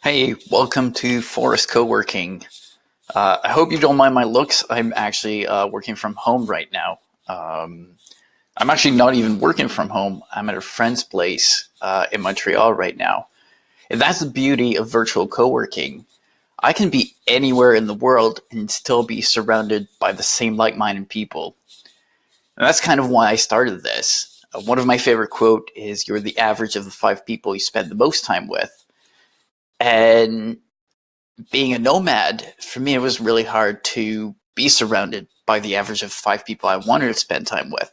Hey, welcome to Forest Coworking. I hope you don't mind my looks. I'm actually working from home right now. Um, I'm actually not even working from home. I'm at a friend's place in Montreal right now. And that's the beauty of virtual coworking. I can be anywhere in the world and still be surrounded by the same like-minded people. And that's kind of why I started this. One of my favorite quote is, "You're the average of the five people you spend the most time with." And being a nomad, for me, it was really hard to be surrounded by the average of five people I wanted to spend time with.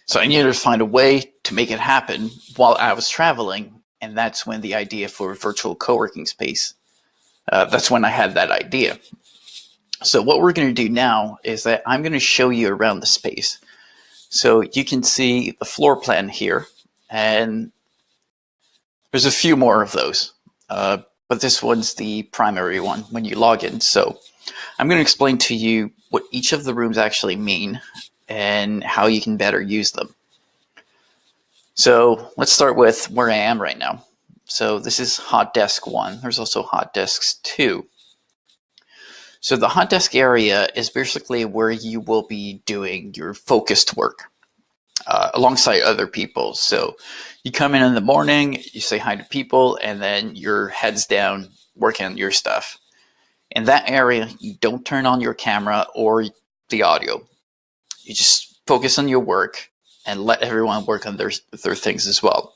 So I needed to find a way to make it happen while I was traveling. And that's when the idea for a virtual co-working space, that's when I had that idea. So what we're going to do now is that I'm going to show you around the space. So you can see the floor plan here, and there's a few more of those. But this one's the primary one when you log in. So I'm going to explain to you what each of the rooms actually mean and how you can better use them. So let's start with where I am right now. So this is Hot Desk 1. There's also Hot Desks 2. So the Hot Desk area is basically where you will be doing your focused work alongside other people. So you come in the morning, you say hi to people, and then your head's down working on your stuff. In that area, you don't turn on your camera or the audio. You just focus on your work and let everyone work on their things as well.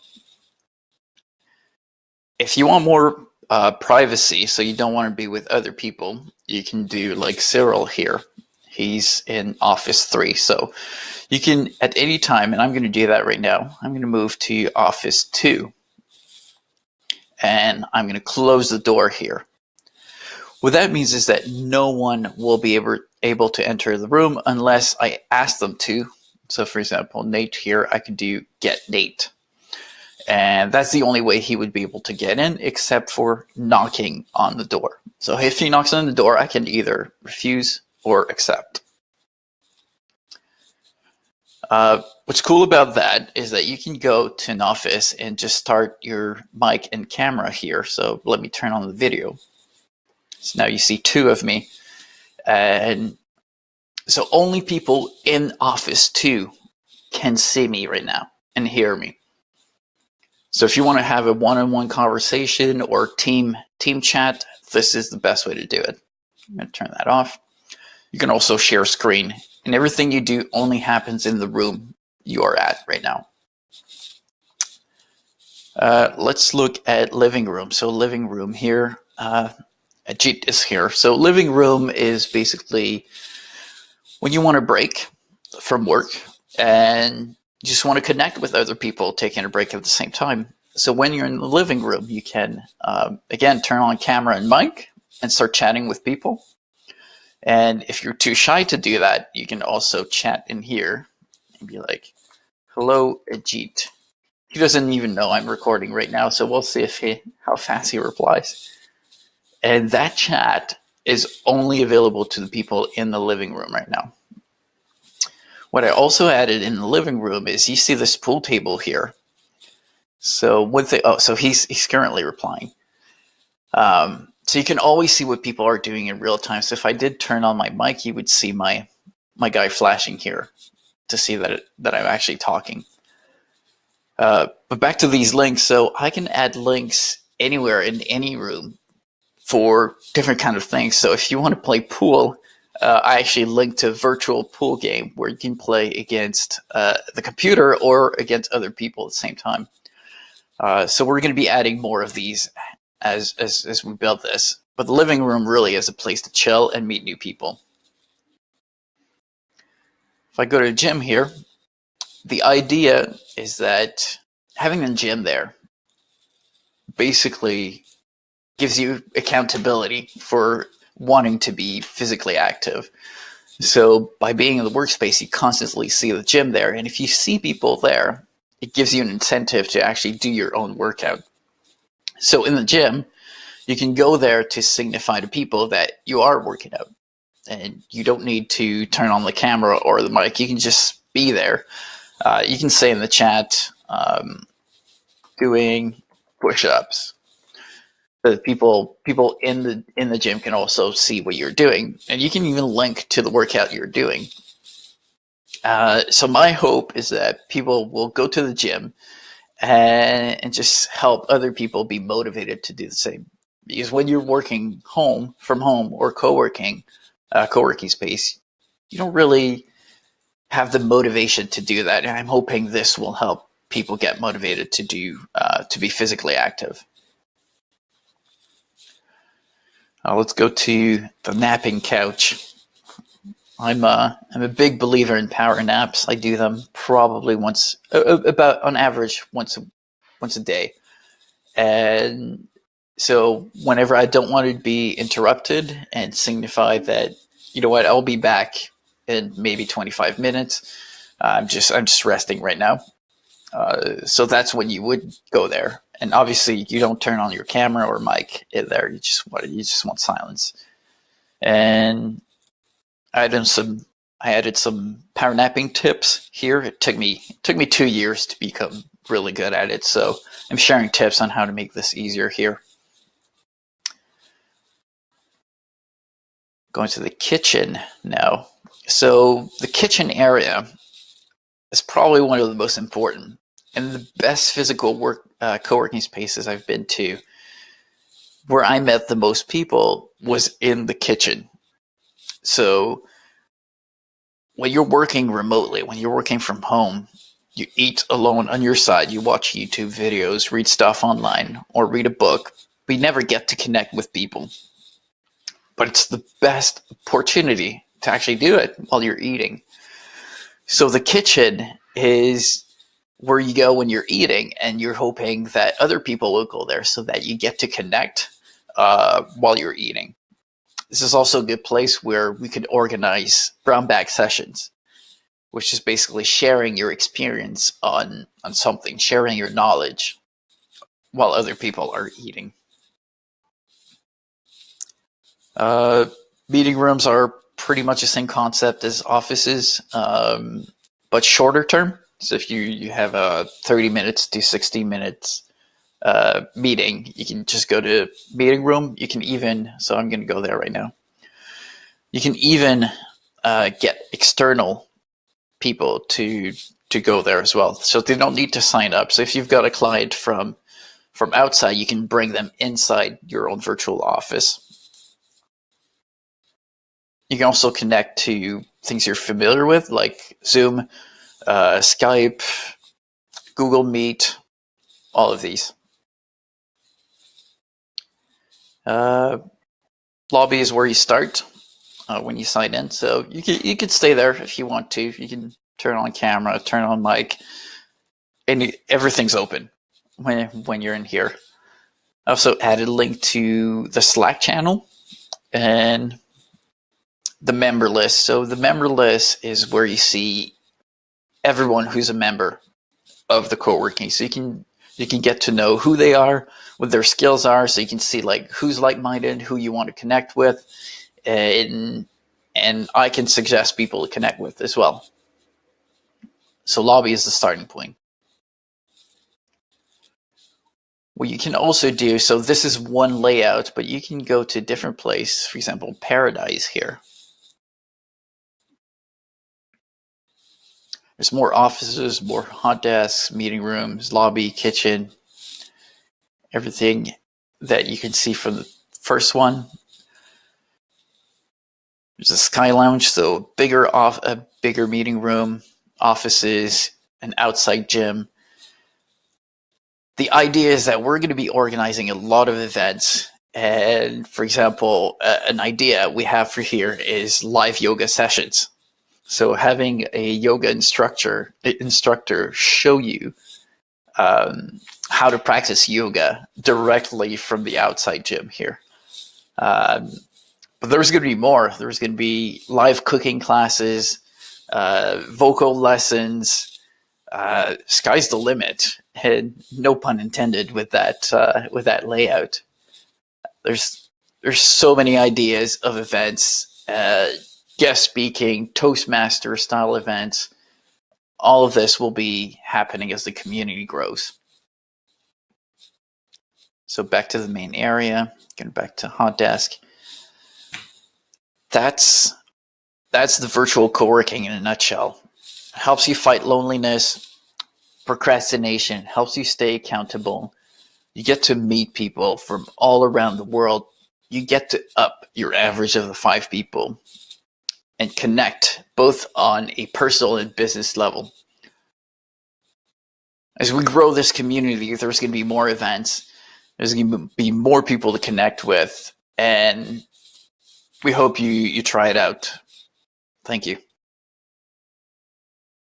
If you want more privacy, so you don't want to be with other people, you can do like Cyril here. He's in Office 3. So you can, at any time, and I'm going to do that right now, I'm going to move to Office 2. And I'm going to close the door here. What that means is that no one will be able to enter the room unless I ask them to. So for example, Nate here, I could do get Nate. And that's the only way he would be able to get in, except for knocking on the door. So if he knocks on the door, I can either refuse or accept. What's cool about that is that you can go to an office and just start your mic and camera here. So let me turn on the video. So now you see two of me. And so only people in Office 2 can see me right now and hear me. So if you want to have a one-on-one conversation or team chat, this is the best way to do it. I'm going to turn that off. You can also share screen, and everything you do only happens in the room you are at right now. Let's look at living room. So living room here, Ajit is here. So living room is basically when you want to break from work and you just want to connect with other people taking a break at the same time. So when you're in the living room, you can, again, turn on camera and mic and start chatting with people. And if you're too shy to do that, you can also chat in here and be like, "Hello, Ajit." He doesn't even know I'm recording right now, so we'll see how fast he replies. And that chat is only available to the people in the living room right now. What I also added in the living room is, you see this pool table here. So so he's currently replying. So you can always see what people are doing in real time. So if I did turn on my mic, you would see my guy flashing here to see that I'm actually talking. But back to these links. So I can add links anywhere in any room for different kind of things. So if you want to play pool, I actually linked to a virtual pool game where you can play against the computer or against other people at the same time. So we're going to be adding more of these as we build this. But the living room really is a place to chill and meet new people. If I go to the gym here, the idea is that having a gym there basically gives you accountability for wanting to be physically active. So by being in the workspace, you constantly see the gym there. And if you see people there, it gives you an incentive to actually do your own workout. So in the gym, you can go there to signify to people that you are working out. And you don't need to turn on the camera or the mic. You can just be there. You can say in the chat, doing push-ups. the people in the gym can also see what you're doing, and you can even link to the workout you're doing. So my hope is that people will go to the gym and just help other people be motivated to do the same. Because when you're working from home or co-working space, you don't really have the motivation to do that. And I'm hoping this will help people get motivated to be physically active. Let's go to the napping couch. I'm a big believer in power naps. I do them probably about on average once a day. And so whenever I don't want to be interrupted and signify that, you know what, I'll be back in maybe 25 minutes. I'm just resting right now. So that's when you would go there. And obviously you don't turn on your camera or mic in there. You just want silence. And I added some power napping tips here. It took me 2 years to become really good at it. So I'm sharing tips on how to make this easier here. Going to the kitchen now. So the kitchen area is probably one of the most important and the best physical co-working spaces I've been to. Where I met the most people was in the kitchen. So when you're working remotely, when you're working from home, you eat alone on your side, you watch YouTube videos, read stuff online, or read a book, but you never get to connect with people. But it's the best opportunity to actually do it while you're eating. So the kitchen is where you go when you're eating, and you're hoping that other people will go there so that you get to connect while you're eating. This is also a good place where we could organize brown bag sessions, which is basically sharing your experience on something, sharing your knowledge while other people are eating. Meeting rooms are pretty much the same concept as offices, but shorter term. So if you have a 30 minutes to 60 minutes meeting, you can just go to meeting room. You can even, so I'm going to go there right now. You can even get external people to go there as well. So they don't need to sign up. So if you've got a client from outside, you can bring them inside your own virtual office. You can also connect to things you're familiar with, like Zoom, Skype, Google Meet, all of these. Lobby is where you start when you sign in. So you could stay there if you want to. You can turn on camera, turn on mic, and everything's open when you're in here. I also added a link to the Slack channel and the member list. So the member list is where you see everyone who's a member of the co-working. So you can get to know who they are, what their skills are. So you can see like who's like-minded, who you want to connect with, and I can suggest people to connect with as well. So lobby is the starting point. What you can also do, so this is one layout, but you can go to different place. For example, Paradise here. There's more offices, more hot desks, meeting rooms, lobby, kitchen, everything that you can see from the first one. There's a Sky Lounge, so a bigger meeting room, offices, an outside gym. The idea is that we're going to be organizing a lot of events. And for example, an idea we have for here is live yoga sessions. So having a yoga instructor show you how to practice yoga directly from the outside gym here. But there's going to be more. There's going to be live cooking classes, vocal lessons. Sky's the limit, and no pun intended with that layout. There's so many ideas of events. Guest speaking, Toastmaster style events, all of this will be happening as the community grows. So back to the main area, getting back to Hot Desk. That's the virtual co-working in a nutshell. It helps you fight loneliness, procrastination, helps you stay accountable. You get to meet people from all around the world. You get to up your average of the 5 people and connect both on a personal and business level. As we grow this community, there's going to be more events. There's going to be more people to connect with, and we hope you try it out. Thank you.